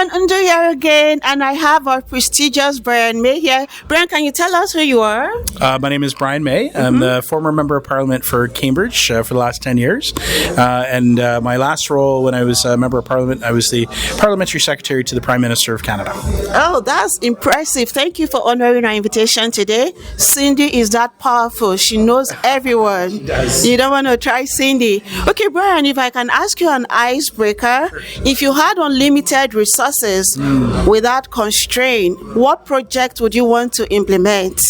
everyone, Undo here again, and I have our prestigious Bryan May here. Bryan, can you tell us who you are? My name is Bryan May. I'm the former Member of Parliament for Cambridge for the last 10 years. And my last role when I was a Member of Parliament, I was the Parliamentary Secretary to the Prime Minister of Canada. Oh, that's impressive. Thank you for honoring our invitation today. Cindy is that powerful. She knows everyone. She does. You don't want to try Cindy. Okay, Bryan, if I can ask you an icebreaker, if you had unlimited resources without constraint, what project would you want to implement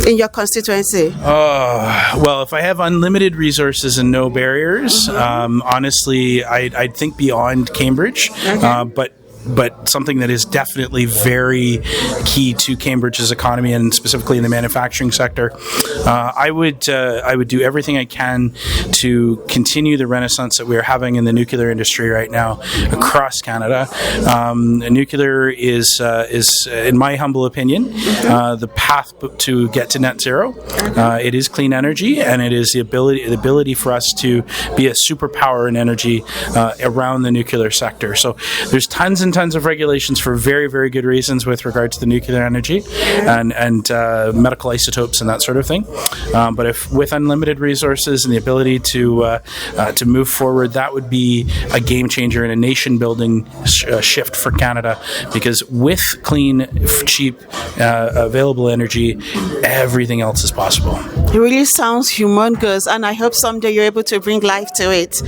in your constituency? Well, if I have unlimited resources and no barriers, honestly, I'd think beyond Cambridge, but something that is definitely very key to Cambridge's economy and specifically in the manufacturing sector. I would do everything I can to continue the renaissance that we are having in the nuclear industry right now across Canada. Nuclear is, in my humble opinion, the path to get to net zero. It is clean energy, and it is the ability for us to be a superpower in energy around the nuclear sector. So there's tons and tons of regulations for very, very good reasons with regard to the nuclear energy and medical isotopes and that sort of thing. But if with unlimited resources and the ability to move forward, that would be a game changer and a nation-building shift for Canada. Because with clean, cheap, available energy, everything else is possible. It really sounds humongous, and I hope someday you're able to bring life to it.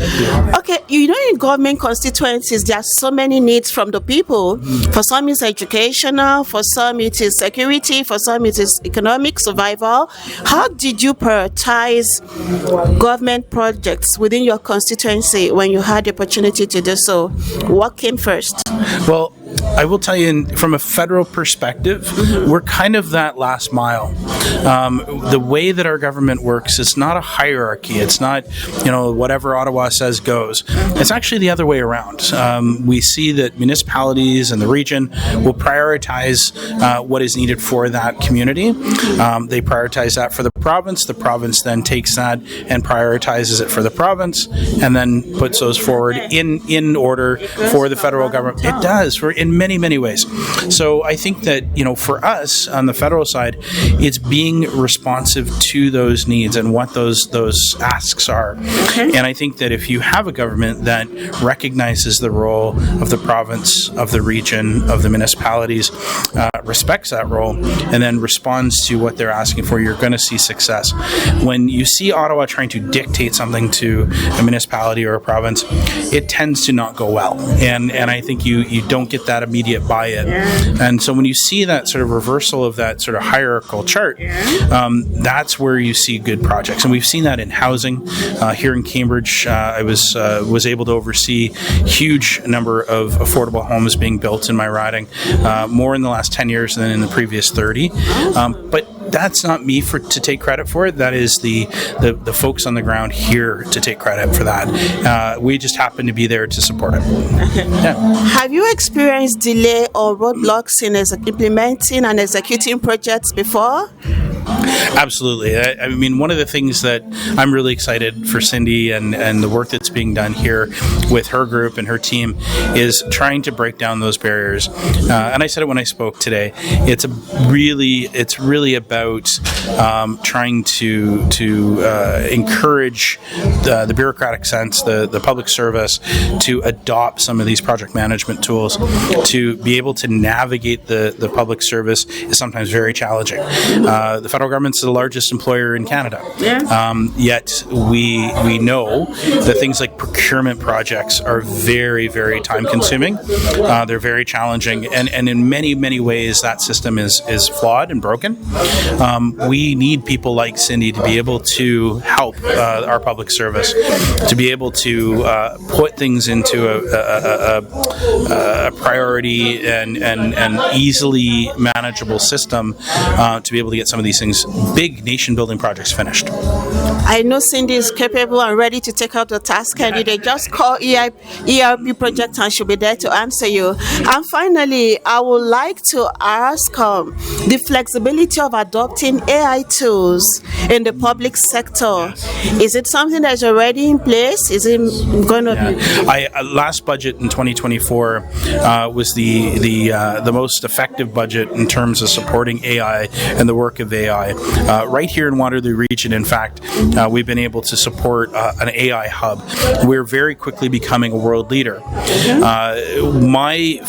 Okay, you know, in government constituencies, there are so many needs from the people. For some, it's educational. For some, it is security. For some, it is economic survival. How did you prioritize government projects within your constituency when you had the opportunity to do so? What came first? Well, I will tell you, from a federal perspective, we're kind of that last mile. The way that our government works, it's not a hierarchy. It's not, whatever Ottawa says goes. It's actually the other way around. We see that municipalities and the region will prioritize what is needed for that community. They prioritize that for the province. The province then takes that and prioritizes it for the province, and then puts those forward in order for the federal government. It does, in many, many ways. So I think that, for us on the federal side, it's being responsive to those needs and what those asks are. And I think that if you have a government that recognizes the role of the province, of the region, of the municipalities, respects that role, and then responds to what they're asking for, you're going to see success. When you see Ottawa trying to dictate something to a municipality or a province, it tends to not go well. And I think you don't get that immediate buy-in. And so when you see that sort of reversal of that sort of hierarchical chart, that's where you see good projects. And we've seen that in housing. Here in Cambridge, I was able to oversee huge number of affordable homes being built in my riding, more in the last 10 years than in the previous 30. But that's not me to take credit for it. That is the folks on the ground here to take credit for that. We just happen to be there to support it. Yeah. Have you experienced delay or roadblocks in implementing and executing projects before? Absolutely. I mean, one of the things that I'm really excited for Cindy and the work that's being done here with her group and her team is trying to break down those barriers. And I said it when I spoke today. It's really about trying to encourage the bureaucratic sense, the public service, to adopt some of these project management tools. To be able to navigate the public service is sometimes very challenging. The federal government's the largest employer in Canada. Yet we know that things like procurement projects are very, very time consuming. They're very challenging, and in many, many ways that system is flawed and broken. We need people like Cindy to be able to help our public service, to be able to put things into a priority and easily manageable system to be able to get some of these things big nation-building projects finished. I know Cindy is capable and ready to take out the task candidate. Just call ERP project and she'll be there to answer you. And finally, I would like to ask the flexibility of adopting AI tools in the public sector. Is it something that is already in place? Is it going to be? Last budget in 2024 was the most effective budget in terms of supporting AI and the work of AI. Right here in Waterloo Region, in fact, we've been able to support an AI hub. We're very quickly becoming a world leader. My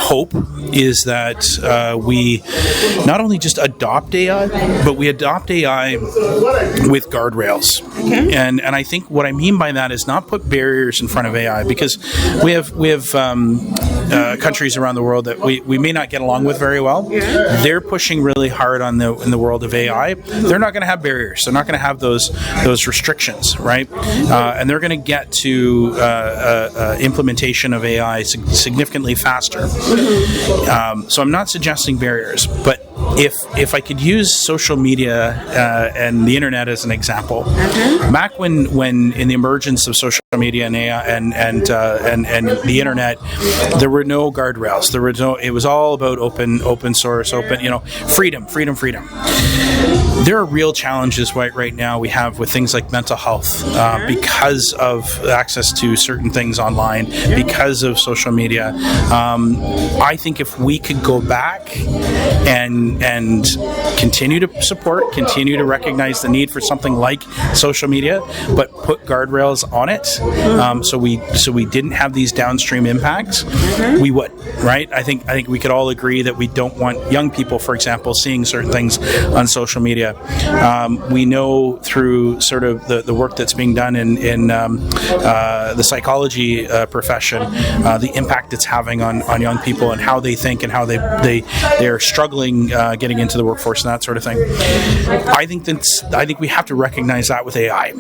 hope is that we not only just adopt AI, but we adopt AI with guardrails. And I think what I mean by that is not put barriers in front of AI, because we have countries around the world that we may not get along with very well. They're pushing really hard in the world of AI. They're not going to have barriers. They're not going to have those restrictions, right? And they're going to get to implementation of AI significantly faster. So I'm not suggesting barriers, but if I could use social media and the internet as an example, back when in the emergence of social media and AI and the internet, there were no guardrails. There was no. It was all about open source, freedom. There are real challenges right now we have with things like mental health because of access to certain things online, because of social media. I think if we could go back and continue to support, continue to recognize the need for something like social media, but put guardrails on it, so we didn't have these downstream impacts, we would, right? I think we could all agree that we don't want young people, for example, seeing certain things on social media. We know through sort of the work that's being done in the psychology profession, the impact it's having on young people and how they think and how they're struggling getting into the workforce and that sort of thing. I think we have to recognize that with AI.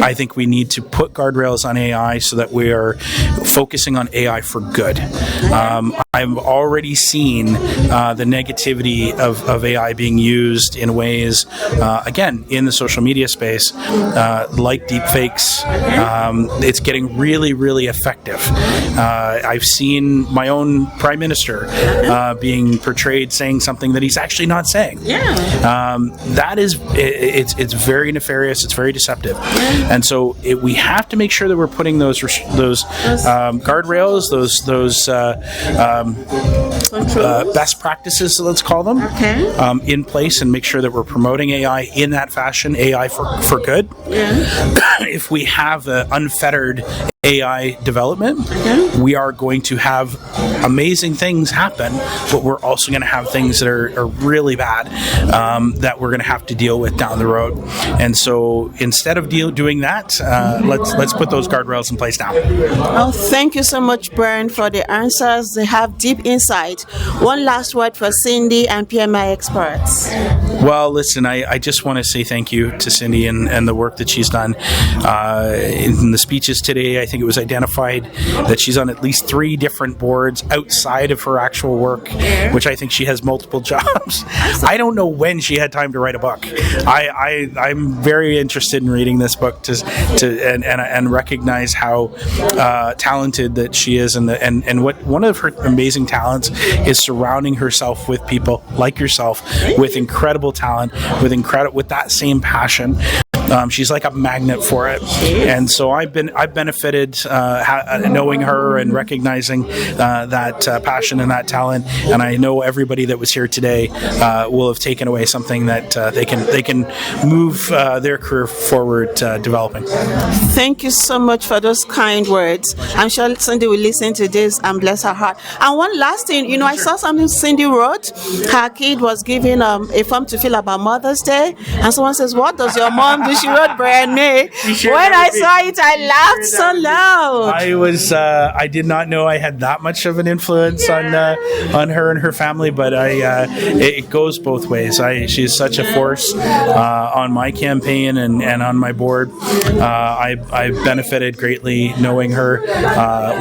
I think we need to put guardrails on AI so that we are focusing on AI for good. I've already seen the negativity of AI being used in ways, again, in the social media space, like deepfakes. It's getting really, really effective. I've seen my own prime minister being portrayed saying something that he's actually not saying. That is, it's very nefarious. It's very deceptive, and so we have to make sure that we're putting those guardrails, those best practices, let's call them, in place, and make sure that we're promoting AI in that fashion, AI for good. If we have unfettered AI development, we are going to have amazing things happen, but we're also going to have things that are really bad that we're going to have to deal with down the road. And so instead of doing that, let's put those guardrails in place now. Oh, thank you so much, Brian, for the answers. They have deep insight. One last word for Cindy and PMI experts. Well, listen, I just want to say thank you to Cindy and the work that she's done. In the speeches today, I think it was identified that she's on at least 3 different boards outside of her actual work, which I think she has multiple jobs. I don't know when she had time to write a book. I'm very interested in reading this book and recognize how talented that she is, and what one of her amazing talents is surrounding herself with people like yourself with incredible talent, with that same passion. She's like a magnet for it, and so I've benefited knowing her and recognizing that passion and that talent. And I know everybody that was here today will have taken away something that they can move their career forward, developing. Thank you so much for those kind words. I'm sure Cindy will listen to this and bless her heart. And one last thing, I saw something Cindy wrote. Her kid was given a form to fill about Mother's Day, and someone says, "What does your mom do?" she wrote Bryan May. shared When I everything. saw it, I laughed so loud. I did not know I had that much of an influence on her and her family, but it goes both ways. She's such a force on my campaign and on my board. I benefited greatly knowing her.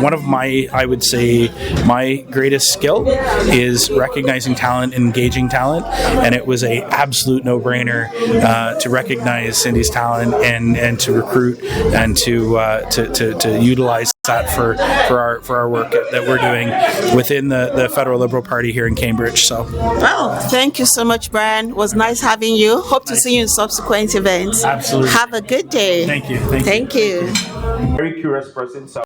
One of I would say, my greatest skill is recognizing talent, engaging talent, and it was a absolute no-brainer to recognize Cindy's talent and to recruit and to utilize that for our work that we're doing within the Federal Liberal Party here in Cambridge. So, Well, thank you so much, Bryan. It was nice having you. Hope to see you in subsequent events. Absolutely. Have a good day. Thank you. Thank you. Very curious person. So.